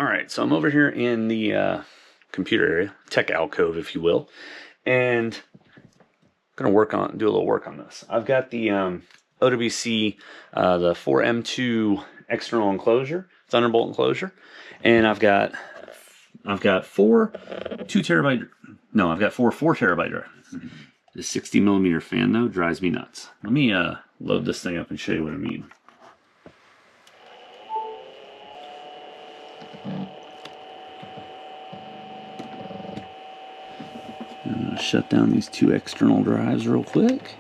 Alright, so I'm over here in the computer area, tech alcove if you will, and I'm gonna do a little work on this. I've got the OWC, the 4M2 external enclosure, Thunderbolt enclosure, and I've got four 2 terabyte, no, I've got four 4 terabyte drives. The 60mm fan though drives me nuts. Let me load this thing up and show you what I mean. I'm gonna shut down these 2 external drives real quick.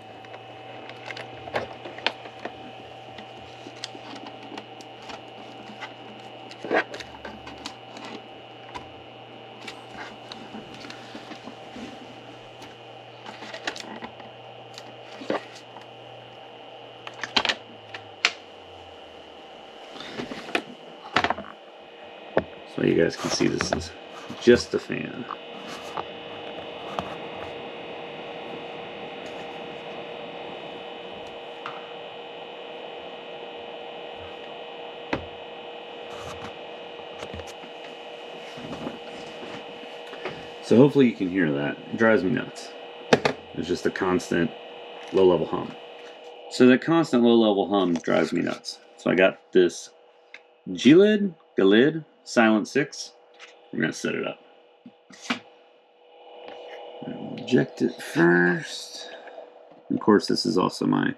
So you guys can see this is just a fan. So hopefully you can hear that. It drives me nuts. It's just a constant low-level hum. So that constant low-level hum drives me nuts. So I got this Galid Silent 6. We're going to set it up. I'll eject it first. Of course, this is also my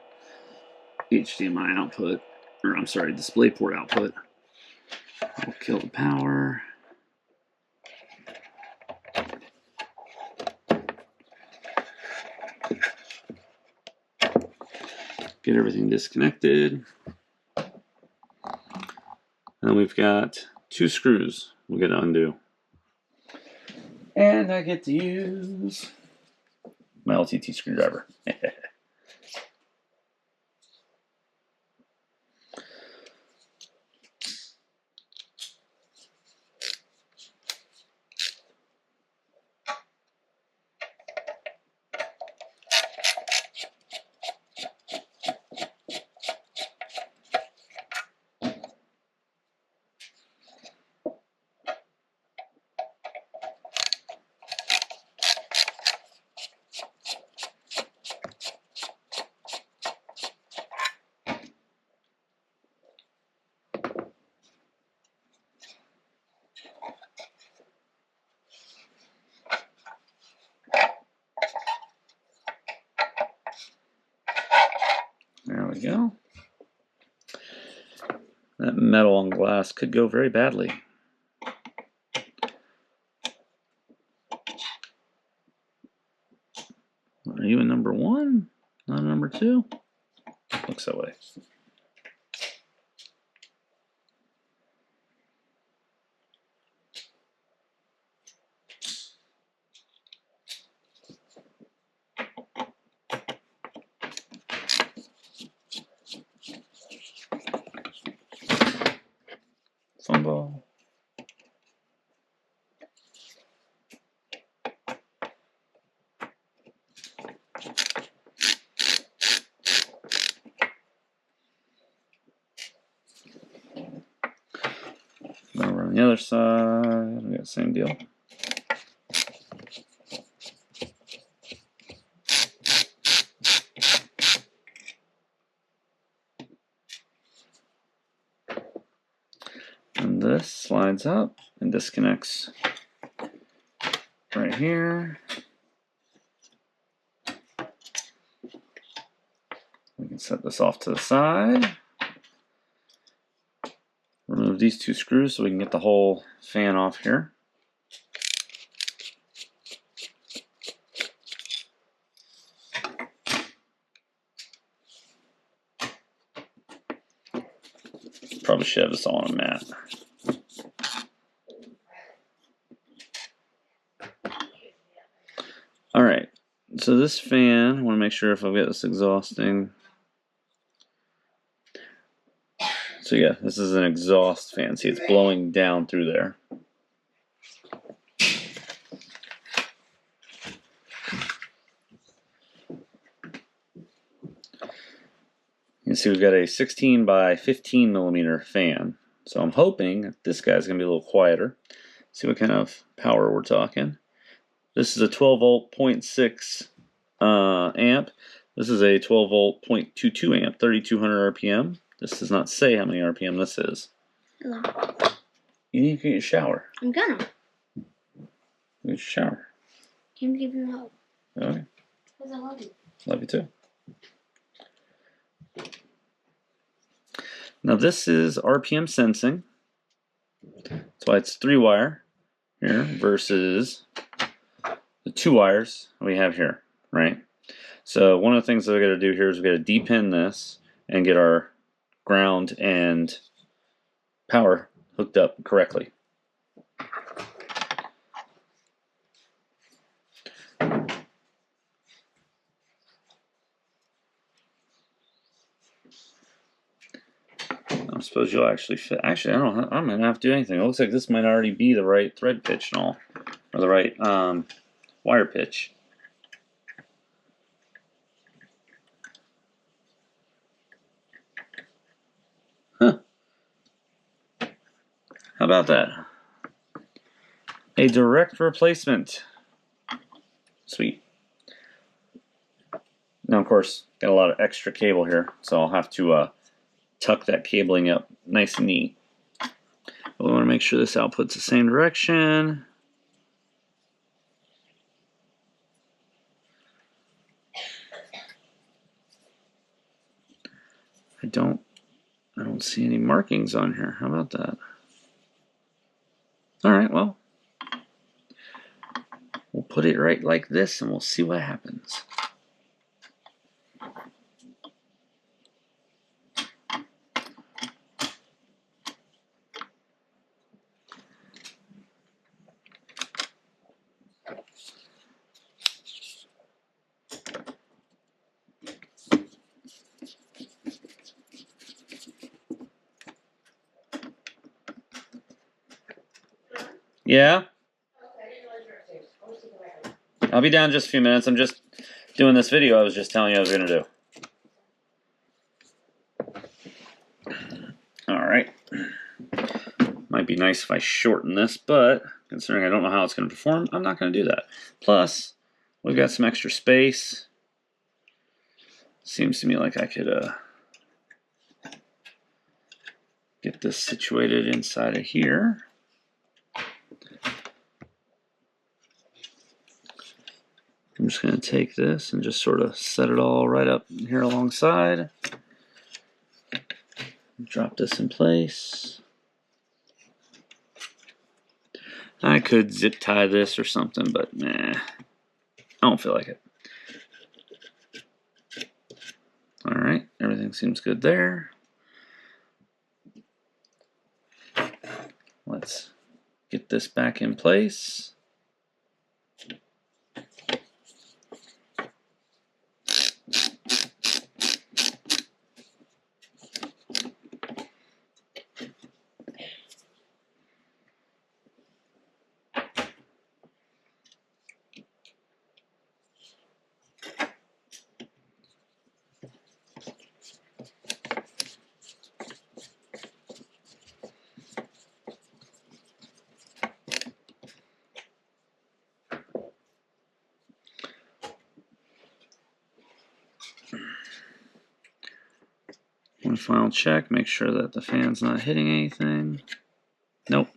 HDMI output, or I'm sorry, DisplayPort output. I'll kill the power. Get everything disconnected. And then we've got 2 screws we'll get to undo. And I get to use my LTT screwdriver. There we go. That metal on glass could go very badly. Are you in number 1? Not number 2? Looks that way. Fumble. Over on the other side, we got the same deal. And this slides up and disconnects right here. We can set this off to the side. Remove these 2 screws so we can get the whole fan off here. Probably should have this all on a mat. Alright, so this fan, I want to make sure if I've got this exhausting. So yeah, this is an exhaust fan. See, it's blowing down through there. You can see we've got a 16 by 15 millimeter fan. So I'm hoping that this guy's going to be a little quieter. See what kind of power we're talking. This is a 12 volt 0.6 amp. This is a 12 volt 0.22 amp, 3200 RPM. This does not say how many RPM this is. Hello. You need to get your shower. I'm gonna. Get your shower. Can give you a hug. Okay. Because I love you. Love you too. Now this is RPM sensing. That's why it's 3-wire here versus the 2 wires we have here, right? So one of the things that we got to do here is we got to depin this and get our ground and power hooked up correctly. I suppose you'll actually fit. Actually, I'm gonna have to do anything. It looks like this might already be the right thread pitch and all, or the right wire pitch. Huh. How about that? A direct replacement. Sweet. Now, of course, got a lot of extra cable here, so I'll have to tuck that cabling up nice and neat. But we want to make sure this output's the same direction. I don't see any markings on here. How about that? All right, well, we'll put it right like this and we'll see what happens. Yeah? I'll be down in just a few minutes. I'm just doing this video I was just telling you I was going to do. Alright. Might be nice if I shorten this, but considering I don't know how it's going to perform, I'm not going to do that. Plus, we've got some extra space. Seems to me like I could get this situated inside of here. I'm just going to take this and just sort of set it all right up here alongside. Drop this in place. I could zip tie this or something, but nah, I don't feel like it. Alright, everything seems good there. Let's get this back in place. One final check, make sure that the fan's not hitting anything. Nope.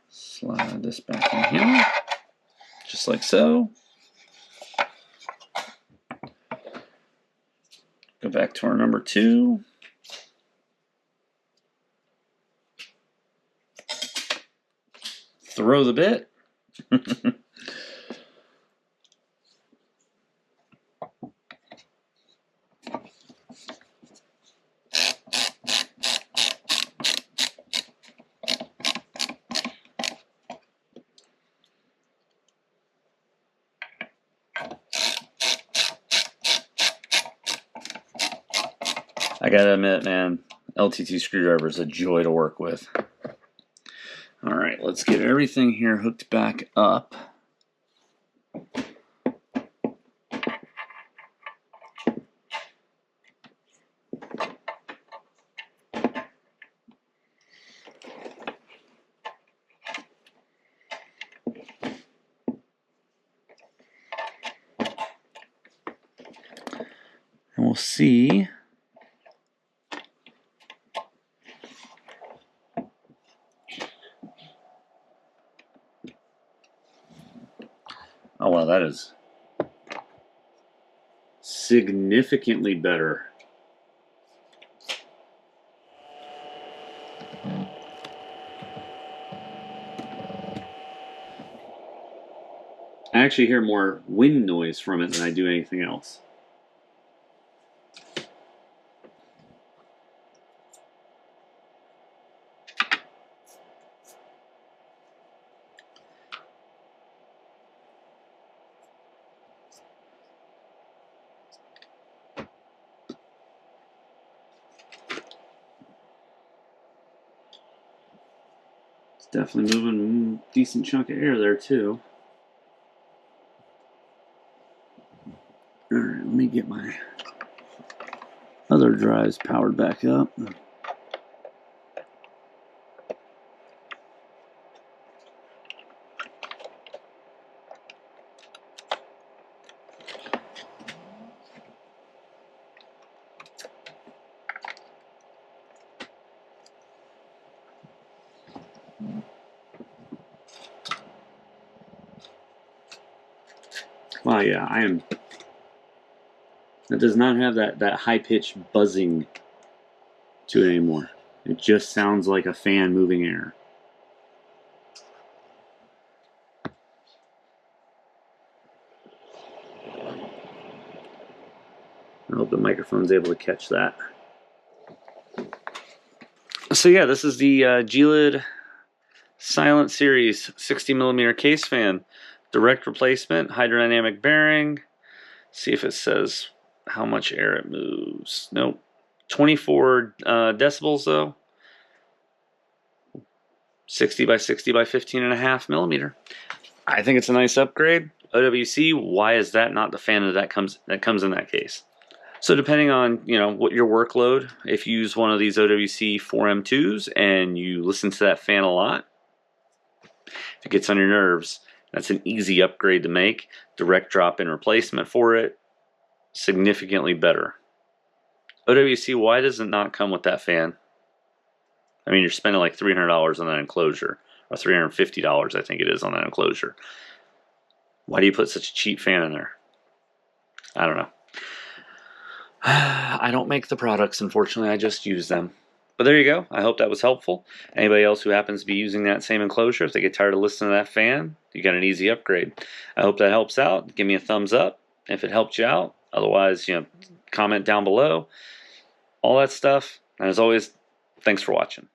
Slide this back in here, just like so. Go back to our number 2. Throw the bit. I gotta admit, man, LTT screwdriver is a joy to work with. Alright, let's get everything here hooked back up. we'll see. Oh, wow, that is significantly better. I actually hear more wind noise from it than I do anything else. It's definitely moving a decent chunk of air there too. Alright, let me get my other drives powered back up. Wow, yeah, I am. It does not have that high-pitched buzzing to it anymore. It just sounds like a fan moving air. I hope the microphone's able to catch that. So yeah, this is the G-Lid Silent Series 60mm case fan. Direct replacement, hydrodynamic bearing. See if it says how much air it moves. Nope. 24 decibels though. 60 by 60 by 15.5mm. I think it's a nice upgrade. OWC, why is that not the fan that comes in that case? So depending on, what your workload, if you use one of these OWC 4M2s and you listen to that fan a lot, if it gets on your nerves, that's an easy upgrade to make. Direct drop-in replacement for it, significantly better. OWC, why does it not come with that fan? I mean, you're spending like $300 on that enclosure, or $350, I think it is, on that enclosure. Why do you put such a cheap fan in there? I don't know. I don't make the products, unfortunately. I just use them. But there you go. I hope that was helpful. Anybody else who happens to be using that same enclosure, if they get tired of listening to that fan, you got an easy upgrade. I hope that helps out. Give me a thumbs up if it helped you out. Otherwise, comment down below. All that stuff. And as always, thanks for watching.